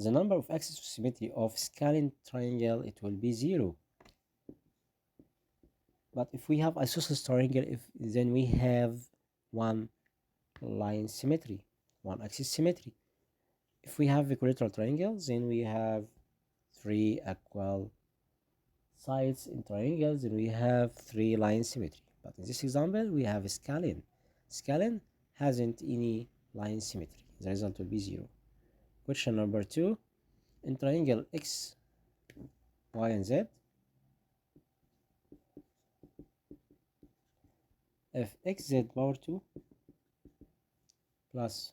the number of axes of symmetry of scalene triangle, it will be 0. But if we have isosceles triangle, then we have one line symmetry, one axis symmetry. If we have equilateral triangles, then we have 3 equal sides in triangles, then we have 3 line symmetry. But in this example, we have scalene. Scalene hasn't any line symmetry. The result will be 0. Question number 2. In triangle X, Y, and Z, if xz power 2 plus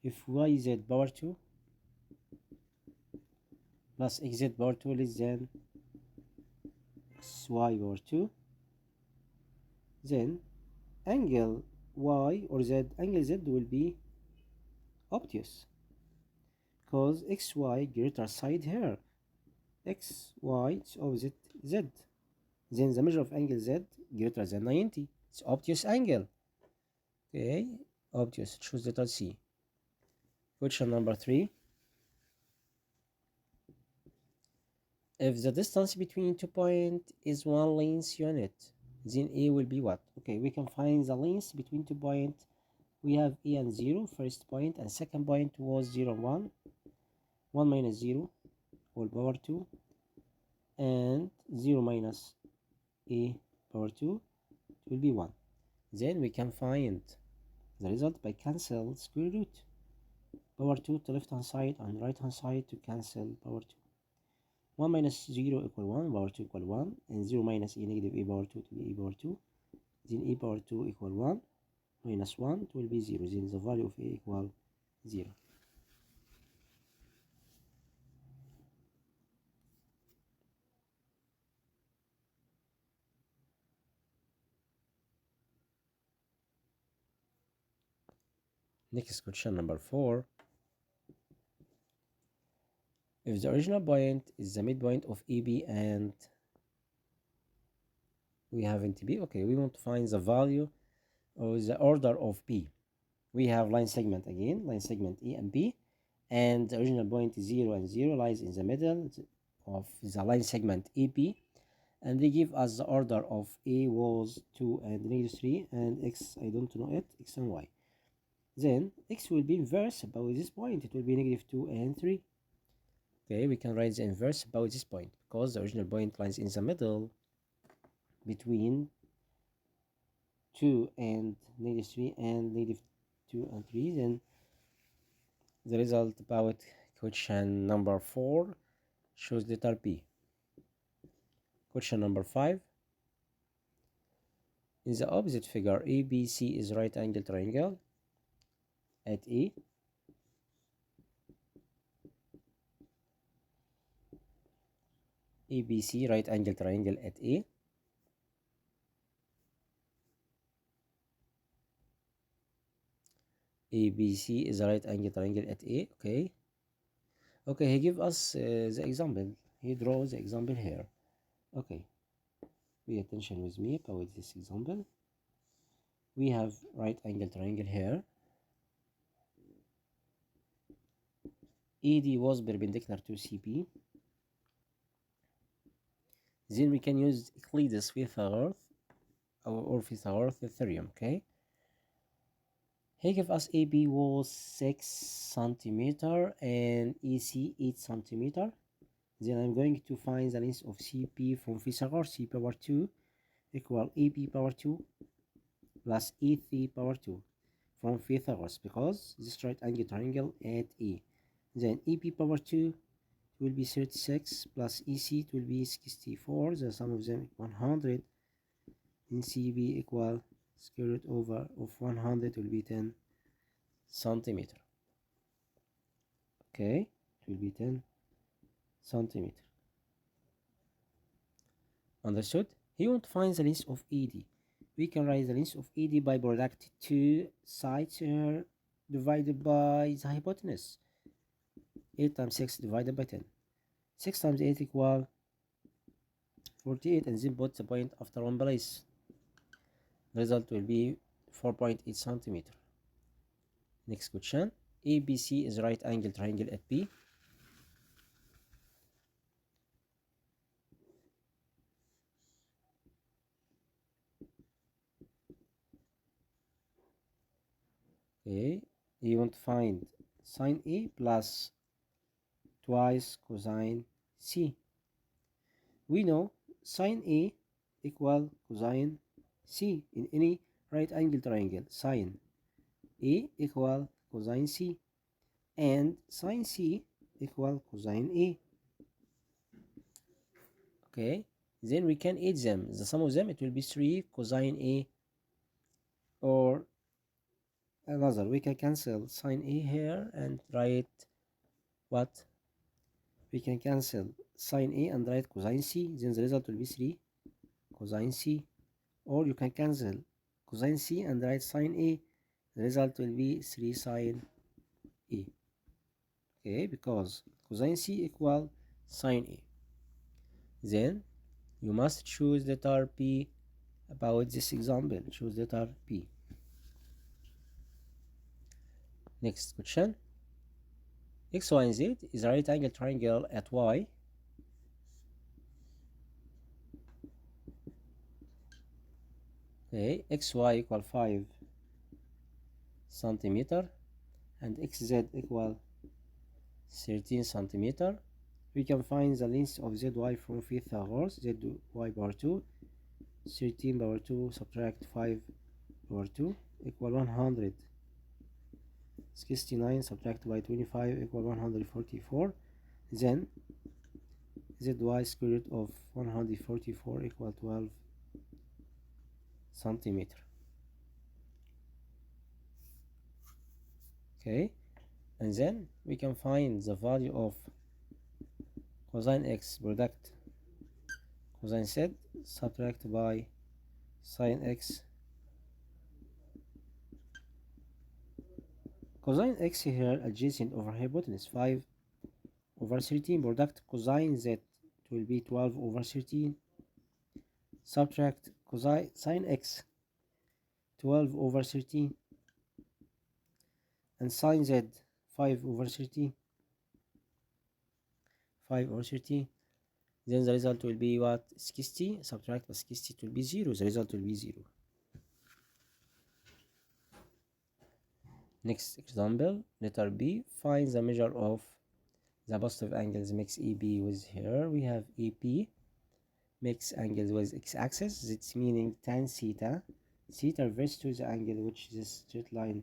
if yz power 2 plus xz power 2 less than xy power 2, then angle y or z, angle z will be obtuse because xy greater side here, xy is opposite z, then the measure of angle z greater than 90. It's obtuse angle. Okay, obtuse. Choose letter C. Question number 3. If the distance between 2 points is 1 length unit, then A will be what? Okay, we can find the length between 2 points. We have A and 0, first point, and second point was 0 and 1. 1 minus 0, whole power 2, and 0 minus A power 2, it will be 1. Then we can find the result by cancel square root. Power 2 to left hand side and right hand side to cancel power 2. 1 minus 0 equal 1, power 2 equal 1, and 0 minus a negative a power 2 to be a power 2. Then a power 2 equal 1, minus 1, it will be 0. Then the value of a equal 0. Next question number 4. If the original point is the midpoint of AB and we haven't B, okay, we want to find the value or the order of B. We have line segment again, line segment A and B, and the original point is 0 and 0 lies in the middle of the line segment AB, and they give us the order of A was 2 and negative 3, and X, I don't know it, X and Y. Then X will be inverse about this point, it will be negative 2 and 3. Okay, we can write the inverse about this point because the original point lies in the middle between 2 and negative 3 and negative 2 and 3. Then the result about question number 4 shows letter B. Question number 5. In the opposite figure, ABC is right angle triangle at A. ABC right angle triangle at A. ABC is a right angle triangle at A. Okay. Okay, he give us the example. He draws the example here. Okay. Pay attention with me about this example. We have right angle triangle here. ED was perpendicular to CP. Then we can use Euclid's Pythagoras or Pythagoras theorem. Okay. He gave us AB was 6 centimeter and EC 8 centimeter. Then I'm going to find the length of CP from Pythagoras. C power 2 equal AB power 2 plus EC power 2 from Pythagoras because this right angle triangle at A. Then EP power 2 will be 36 plus EC it will be 64. The sum of them 100. And CB equal square root over of 100 will be 10 centimeter. Okay, it will be 10 centimeter. Understood? He wants to find the length of ED. We can write the length of ED by product 2 sides here divided by the hypotenuse. 8 times 6 divided by 10. 6 times 8 equal 48, and then put the point after one place. The result will be 4.8 centimeter. Next question. ABC is right angle triangle at B. Okay, you want to find sine A plus twice cosine C. We know sine A equal cosine C in any right angle triangle. Sine A equal cosine C and sine C equal cosine A. Okay, then we can add them. The sum of them, it will be 3 cosine A, or another. We can cancel sine A here and write what? We can cancel sine A and write cosine C. Then the result will be 3 cosine C. Or you can cancel cosine C and write sine A. The result will be 3 sine A. Okay, because cosine C equal sine A. Then you must choose letter P about this example. Choose letter P. Next question. X, Y, and Z is a right angle triangle at Y. Okay, XY equal 5 centimeter and XZ equal 13 centimeter. We can find the length of ZY from Pythagoras. ZY power 2, 13 power 2 subtract 5 power 2 equal 169 subtract by 25 equal 144. Then ZY square root of 144 equal 12 centimeter. Okay, and then we can find the value of cosine x product cosine z subtract by sine x. Cosine x here adjacent over hypotenuse 5 over 13 product cosine z, it will be 12 over 13 subtract cosine sine x 12 over 13 and sine z 5 over 13, 5 over 13. Then the result will be what? 60. Subtract by 60, it will be 0. The result will be 0. Next example, letter B. Find the measure of the positive angles mix EB with here. We have EP mix angles with x-axis. It's meaning tan theta. Theta versus the angle which this straight line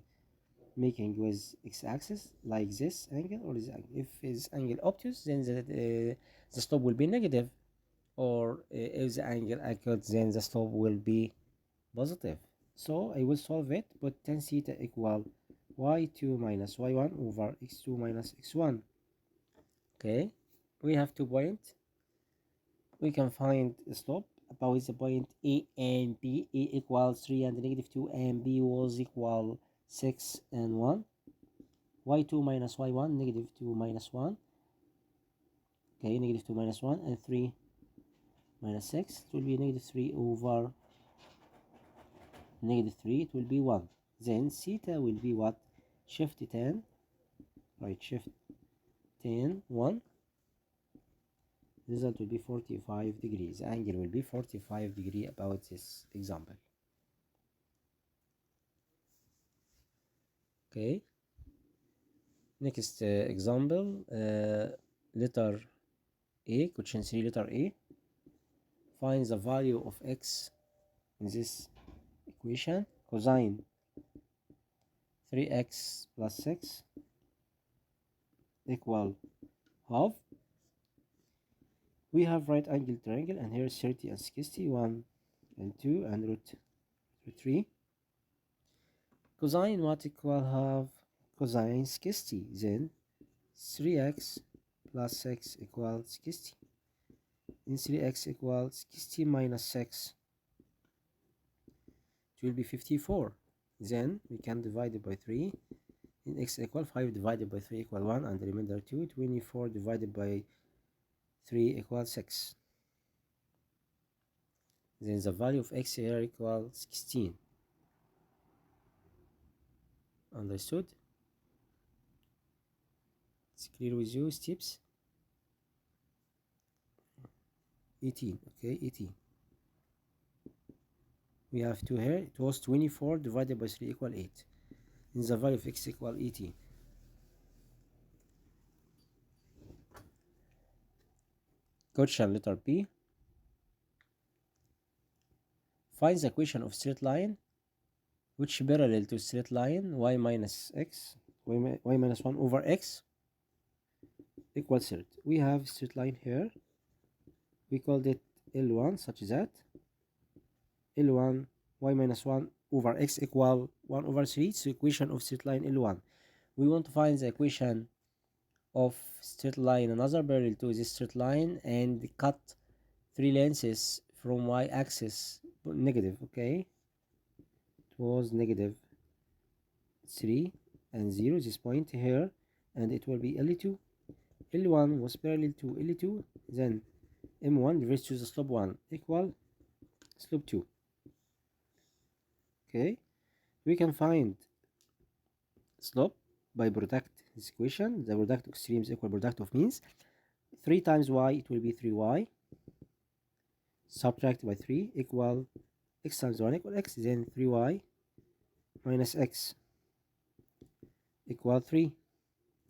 making with x-axis, like this angle or this angle. If this angle obtuse, then the slope will be negative, or if the angle acute, then the slope will be positive. So I will solve it. Put tan theta equal y2 minus y1 over x2 minus x1. Okay, we have 2 points. We can find the slope about the point A and B. A equals 3 and negative 2 and B was equal 6 and 1. y2 minus y1, negative 2 minus 1. Okay, negative 2 minus 1 and 3 minus 6. It will be negative 3 over negative 3. It will be 1. Then theta will be what? Shift 10. Right, shift 10, 1. Result will be 45 degrees. The angle will be 45 degrees about this example. Okay, next example, letter A, question 3, letter A. Find the value of x in this equation. Cosine 3x plus 6 equal half. We have right angle triangle, and here is 30 and 60, 1 and 2 and root 3. Cosine what equal half? Cosine 60. Then 3x plus 6 equals 60. And 3x equals 60 minus 6. It will be 54. Then we can divide it by 3. And x equal 5 divided by 3 equal 1, and the remainder 2. 24 divided by 3 equals 6. Then the value of x here equals 16. Understood? It's clear with you, steps? 18. Okay, 18. We have 2 here. It was 24 divided by 3 equal 8. In the value of x equal 18. Question letter B. Find the equation of straight line which parallel to straight line y minus x, y minus 1 over x equals 30. We have straight line here. We called it L1 such that L1 y minus 1 over x equal 1 over 3. It's the equation of straight line L1. We want to find the equation of straight line another parallel to this straight line and cut 3 lengths from y-axis negative. Okay, it was negative 3 and 0, this point here, and it will be L2. L1 was parallel to L2, then M1 divided to the slope 1 equal slope 2. Okay, we can find slope by product this equation. The product of extremes equal product of means. 3 times y, it will be 3y. Subtract by 3 equal x times 1 equal x. Then 3y minus x equal 3.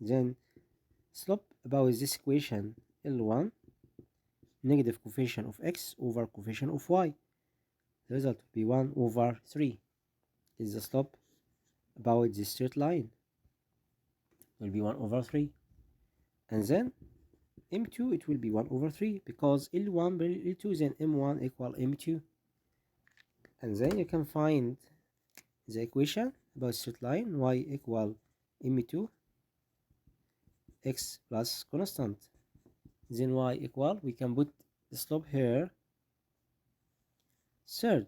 Then slope about this equation L1 negative coefficient of x over coefficient of y. The result will be 1 over 3 is the slope about this straight line. Will be 1 over 3. And then M2 it will be 1 over 3 because L1 by L2, then M1 equal M2. And then you can find the equation about straight line y equal M2 x plus constant. Then y equal, we can put the slope here, third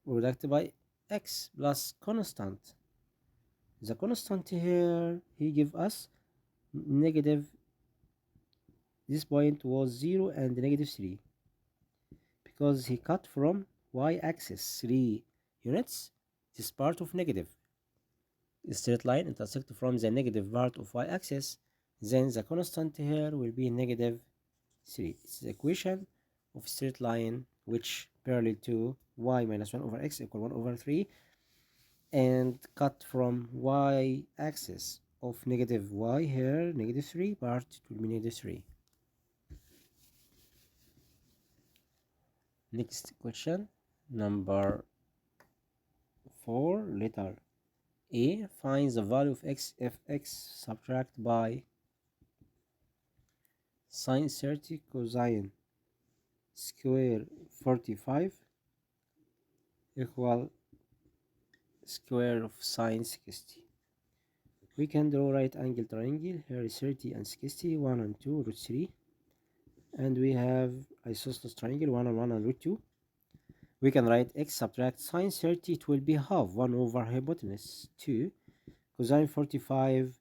product by x plus constant. The constant here, he give us negative, this point was 0 and negative 3 because he cut from y-axis 3 units. This part of negative. The straight line intersect from the negative part of y-axis, then the constant here will be negative 3. It's the equation of straight line which parallel to y minus 1 over x equal 1 over 3 and cut from y-axis of negative y here, negative 3 part, it will be negative 3. Next question, number 4, letter A. Find the value of x if x subtract by sine 30 cosine square 45 equal square of sine 60. We can draw right angle triangle. Here is 30 and 60, 1 and 2 root 3. And we have isosceles triangle 1 and 1 and root 2. We can write x subtract sine 30, it will be half 1 over hypotenuse 2 cosine 45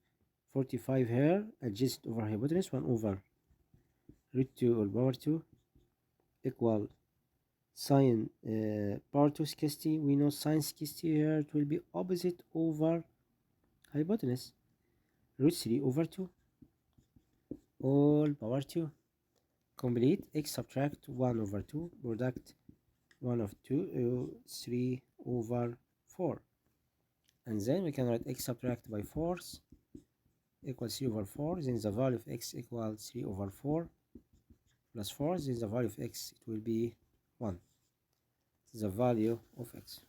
here adjacent over hypotenuse 1 over root 2 all power 2 equal sine power 2 60. We know sine 60 here, it will be opposite over hypotenuse root 3 over 2 all power 2. Complete x subtract 1 over 2 product 1 of 2 3 over 4, and then we can write x subtract by 4 equals 3 over 4. Then the value of x equals 3 over 4 plus 4. Then the value of x, it will be 1. The value of x.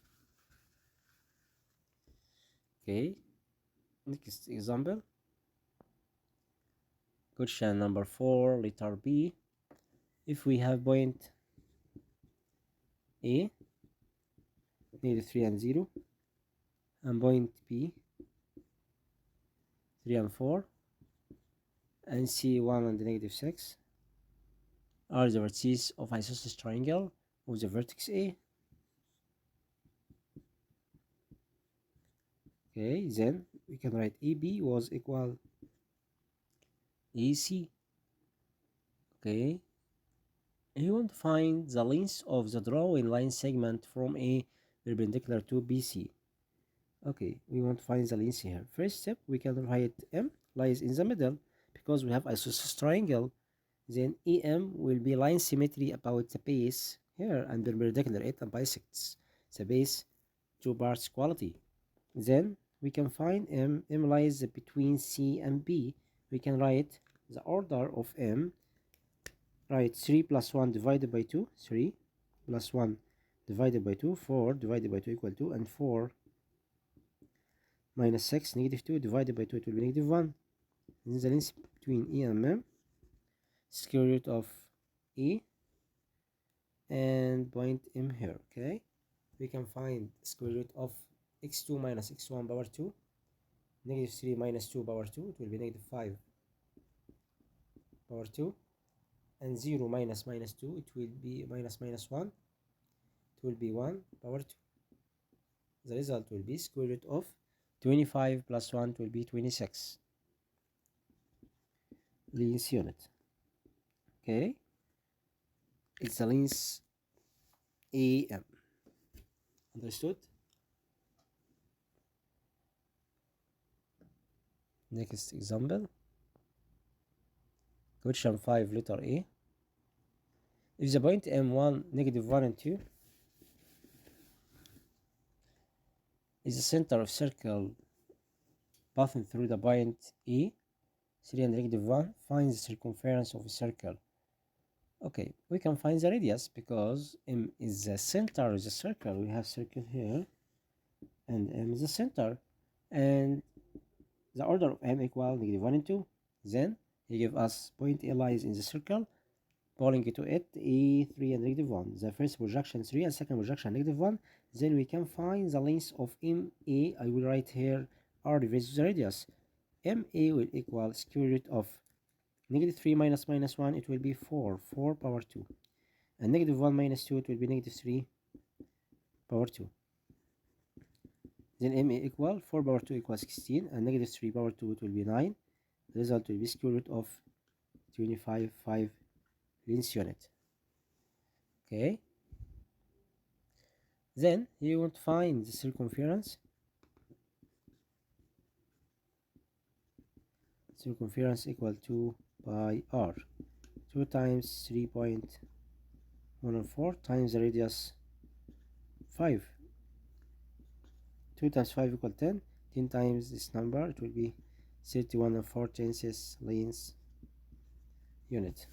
Okay, next example, question number 4, letter B. If we have point A negative 3 and 0 and point B 3 and 4 and C 1 and negative 6 are the vertices of isosceles triangle of the vertex A. Okay, then we can write AB was equal AC. Okay, you want to find the length of the drawing line segment from A perpendicular to BC. Okay, we want to find the length here. First step, we can write M lies in the middle because we have isosceles triangle. Then EM will be line symmetry about the base here and perpendicular it and bisects the base two parts quality. Then we can find M. M lies between C and B. We can write the order of M. Write 3 plus 1 divided by 2. 3 plus 1 divided by 2. 4 divided by 2 equal 2. And 4 minus 6 negative 2 divided by 2, it will be negative 1. This is the length between E and M. Square root of E and point M here. Okay, we can find square root of x2 minus x1 power 2, negative 3 minus 2 power 2, it will be negative 5 power 2, and 0 minus minus 2, it will be minus minus 1, it will be 1 power 2. The result will be square root of 25 plus 1 will be 26. Length unit. Okay, it's the length AM. Understood? Next example. Question 5, letter A. If the point M1, negative 1 and 2 is the center of circle passing through the point E, 3 and negative 1, find the circumference of a circle. Okay, we can find the radius because M is the center of the circle. We have circle here and M is the center, and the order of M equal negative 1 and 2. Then he give us point A lies in the circle, pulling to it E 3 and negative 1. The first projection 3 and second projection negative 1. Then we can find the length of MA. I will write here R divided the radius. MA will equal square root of negative 3 minus minus 1, it will be 4 power 2. And negative 1 minus 2, it will be negative 3 power 2. Then MA equal 4 power 2 equals 16, and negative 3 power 2, it will be 9. The result will be square root of 25, 5 length unit. Okay. Then you want to find the circumference. Circumference equal to by R. 2 times 3.114 times the radius 5. 2 times 5 equal 10. 10 times this number, it will be 31 and 4 tenths length unit.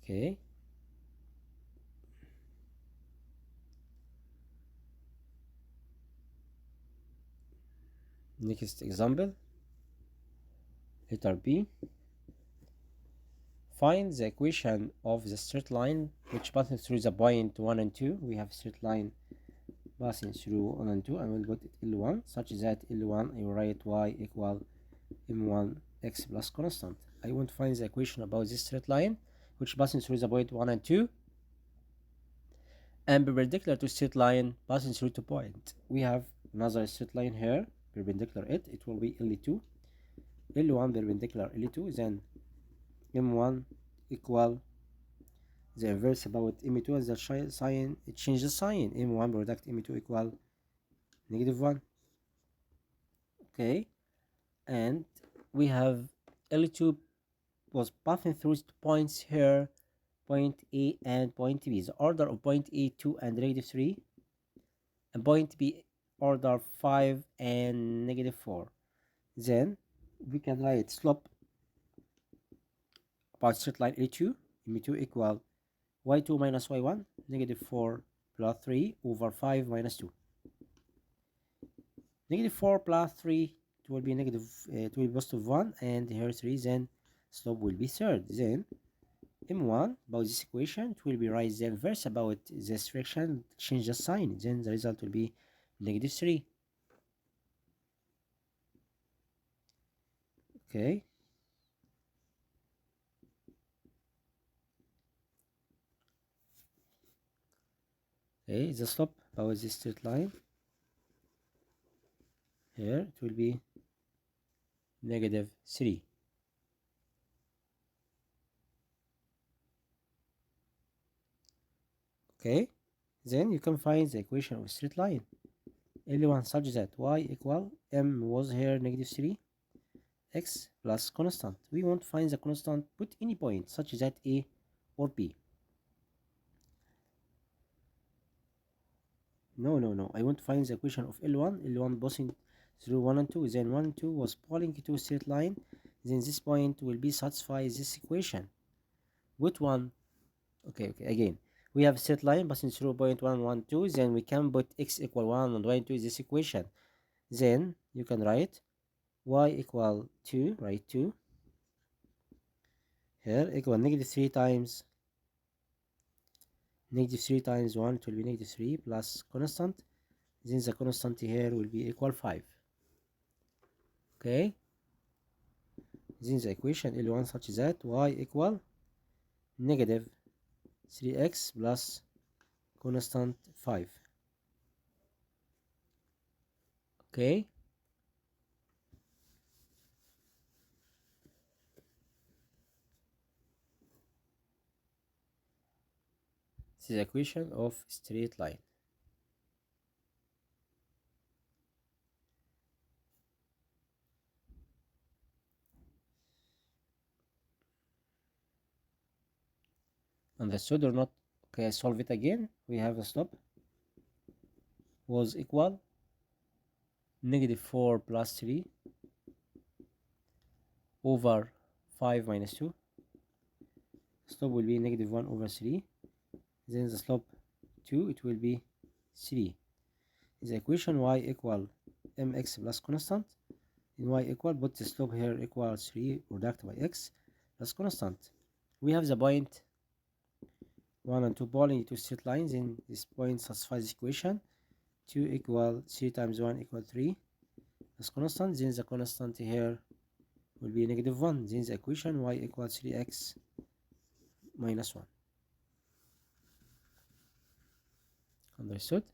Okay. Next example, letter B. Find the equation of the straight line which passes through the point 1 and 2. We have straight line passing through 1 and 2, and we'll put it L1 such that L1 I will write y equal m1 x plus constant. I want to find the equation about this straight line which passes through the point 1 and 2 and perpendicular to straight line passing through 2 point. We have another straight line here perpendicular it will be L2, L1 perpendicular L2, then M1 equal the inverse about M2 as the sign, it changes sign, M1 product M2 equal negative 1. Okay, and we have L2 was passing through points here, point A and point B. The order of point A 2 and negative 3, and point B order 5 and negative 4. Then we can write slope about straight line L2, M2 equal y2 minus y1, negative 4 plus 3 over 5 minus 2. Negative 4 plus 3, it will be negative, it will be positive 1, and here 3, then slope will be third. Then M1 about this equation, it will be right the inverse about this fraction, change the sign, then the result will be negative 3. Okay. Okay, the slope about this straight line here, it will be negative 3. Okay, Then you can find the equation of a straight line. L1 such that y equal m was here negative 3 x plus constant. We want to find the constant, put any point such that a or b. No, I want to find the equation of L1 passing through 1 and 2, then 1 and 2 was falling to a straight line, then this point will be satisfy this equation. Which one? Okay, again, we have a straight line passing through point 1, 1, 2, then we can put x equal 1 and y 2 in this equation. Then you can write y equal 2, write 2 here, equal negative 3 times 1, it will be negative 3 plus constant, then the constant here will be equal 5. Okay, then the equation L1 such that y equal negative 3x plus constant 5. Okay, this is the equation of straight line. Understood or not? Okay, solve it again. We have a slope was equal negative 4 plus 3 over 5 minus 2. Slope will be negative 1 over 3. Then the slope 2, it will be 3. The equation y equal mx plus constant. In y equal, put the slope here equal 3 product by x plus constant. We have the point 1 and 2 falling into straight lines. In this point satisfies this equation. 2 equal 3 times 1 equal 3 plus constant. Then the constant here will be negative 1. Then the equation y equal 3x minus 1. Understood?